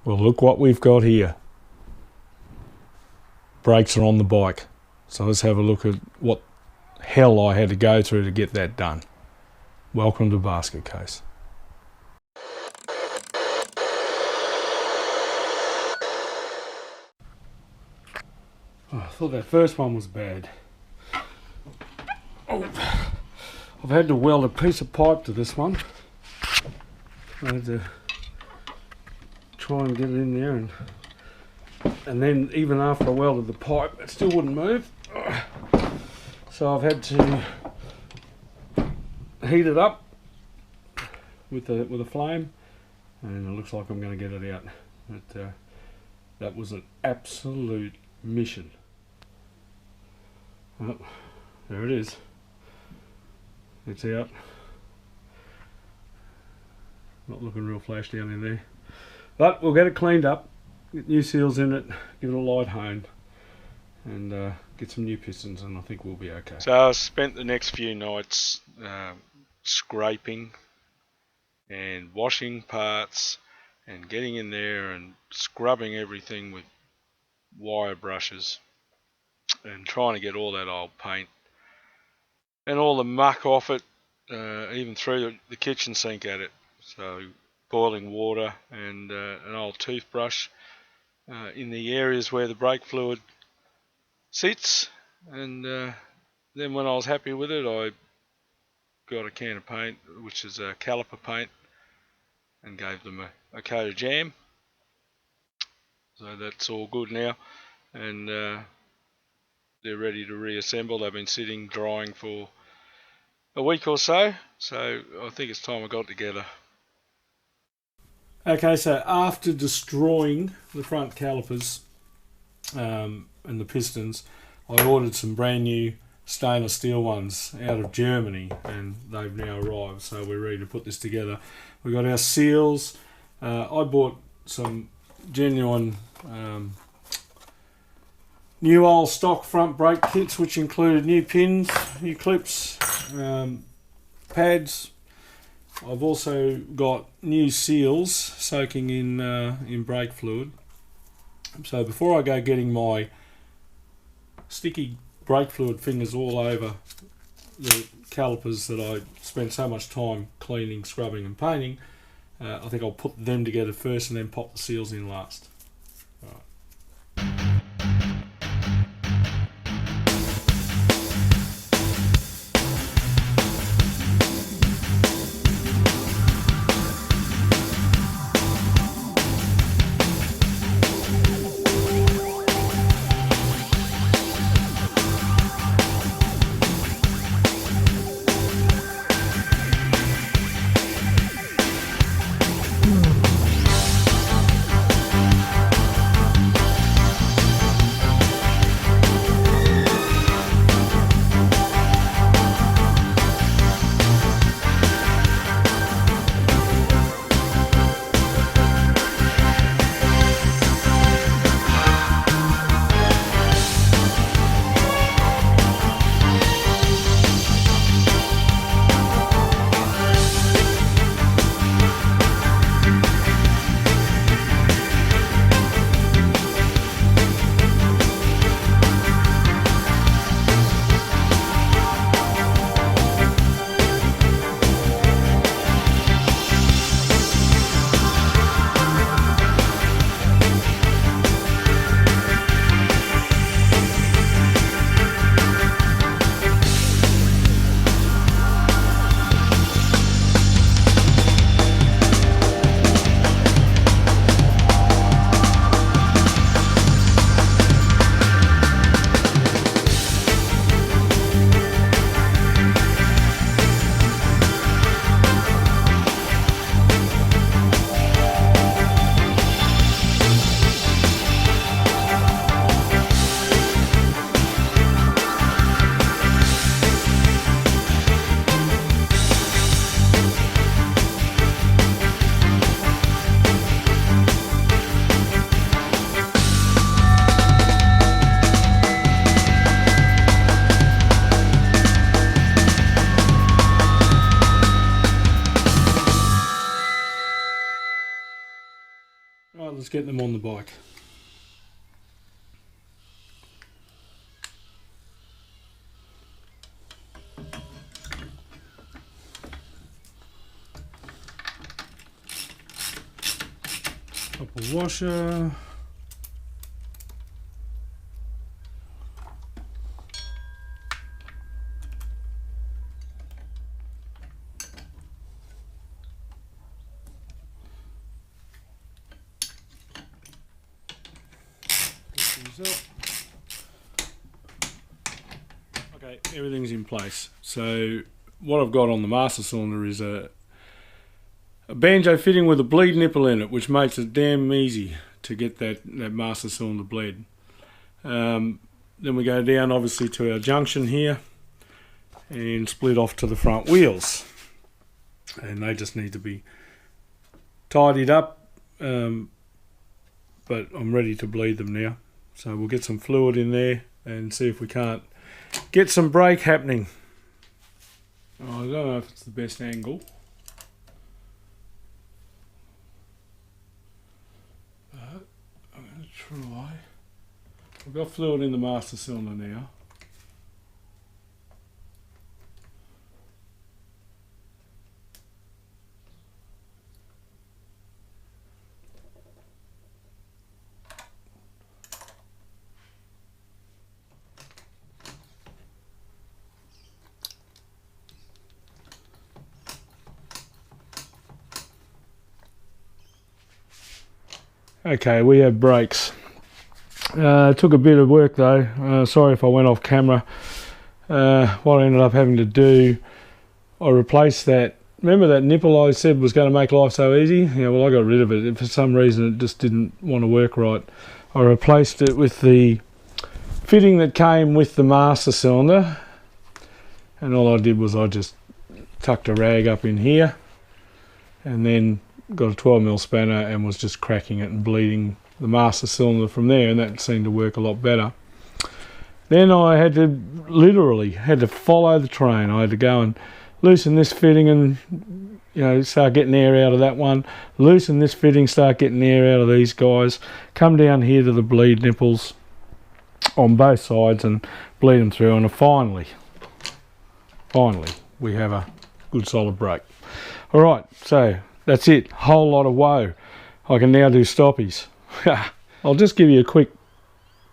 Well, look what we've got here. Brakes are on the bike. So let's have a look at what hell I had to go through to get that done. Welcome to Basket Case. Oh, I thought that first one was bad. Oh, I've had to weld a piece of pipe to this one. I had to try and get it in there, and then even after I welded the pipe, it still wouldn't move. So I've had to heat it up with a flame, and it looks like I'm going to get it out. But that was an absolute mission. Oh, there it is. It's out. Not looking real flash down in there. But we'll get it cleaned up, get new seals in it, give it a light hone, and get some new pistons, and I think we'll be okay. So I spent the next few nights scraping and washing parts and getting in there and scrubbing everything with wire brushes and trying to get all that old paint and all the muck off it, even through the kitchen sink at it. So boiling water and an old toothbrush in the areas where the brake fluid sits, and then when I was happy with it, I got a can of paint, which is a caliper paint, and gave them a coat of jam. So that's all good now, and they're ready to reassemble. They've been sitting drying for a week or so, so I think it's time I got together. Okay, so after destroying the front calipers and the pistons, I ordered some brand new stainless steel ones out of Germany, and they've now arrived, so we're ready to put this together. We've got our seals. I bought some genuine new old stock front brake kits, which included new pins, new clips, pads. I've also got new seals soaking in brake fluid. So before I go getting my sticky brake fluid fingers all over the calipers that I spent so much time cleaning, scrubbing and painting, I think I'll put them together first and then pop the seals in last. Right, let's get them on the bike. Couple washer. Okay, everything's in place. So what I've got on the master cylinder is a banjo fitting with a bleed nipple in it, which makes it damn easy to get that master cylinder bled. Then we go down obviously to our junction here and split off to the front wheels, and they just need to be tidied up, but I'm ready to bleed them now. So we'll get some fluid in there and see if we can't get some brake happening. I don't know if it's the best angle. But I'm going to try. We've got fluid in the master cylinder now. Okay, we have brakes. It took a bit of work though. Sorry if I went off camera. What I ended up having to do, I replaced that. Remember that nipple I said was going to make life so easy? Yeah, well, I got rid of it. For some reason it just didn't want to work right. I replaced it with the fitting that came with the master cylinder, and all I did was I just tucked a rag up in here and then got a 12mm spanner and was just cracking it and bleeding the master cylinder from there, and that seemed to work a lot better. Then I had to literally follow the train. I had to go and loosen this fitting and start getting air out of that one, loosen this fitting, start getting air out of these guys, come down here to the bleed nipples on both sides and bleed them through, and finally we have a good solid brake. Alright, so that's it. Whole lot of woe. I can now do stoppies. I'll just give you a quick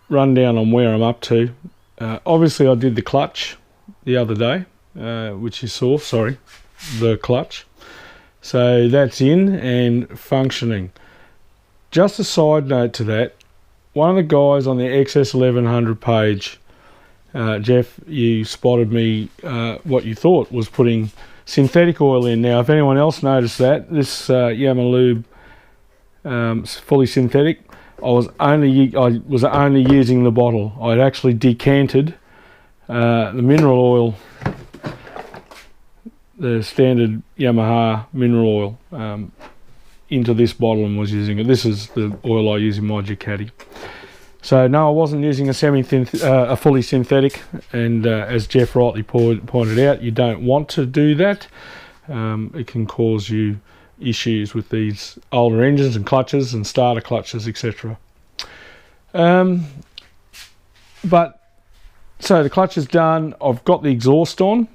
rundown on where I'm up to. Obviously I did the clutch the other day, which you saw, the clutch. So that's in and functioning. Just a side note to that, one of the guys on the XS1100 page, Jeff, you spotted me what you thought was putting synthetic oil in. Now, if anyone else noticed that, this Yamaha fully synthetic, I was only using the bottle. I'd actually decanted the mineral oil, the standard Yamaha mineral oil, into this bottle and was using it. This is the oil I use in my Ducati. So no, I wasn't using a fully synthetic, and as Jeff rightly pointed out, you don't want to do that. It can cause you issues with these older engines and clutches and starter clutches, etc. But so the clutch is done. I've got the exhaust on.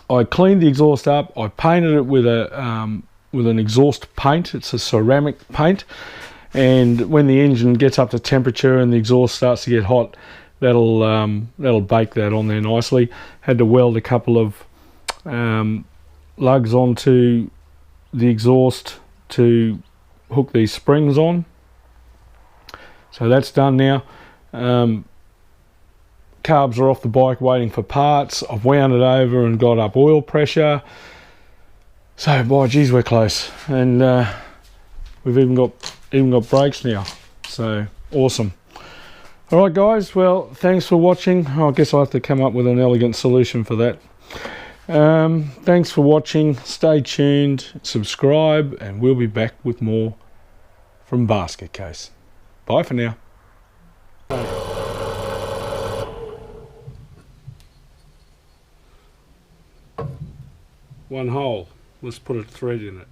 I cleaned the exhaust up. I painted it with an exhaust paint. It's a ceramic paint. And when the engine gets up to temperature and the exhaust starts to get hot, that'll bake that on there nicely. Had to weld a couple of lugs onto the exhaust to hook these springs on. So that's done now. Carbs are off the bike waiting for parts. I've wound it over and got up oil pressure. So by geez, we're close, and we've even got brakes now, so awesome. All right guys, well, thanks for watching. I guess I'll have to come up with an elegant solution for that. Thanks for watching. Stay tuned, subscribe, and we'll be back with more from Basket Case. Bye for now. One hole. Let's put a thread in it.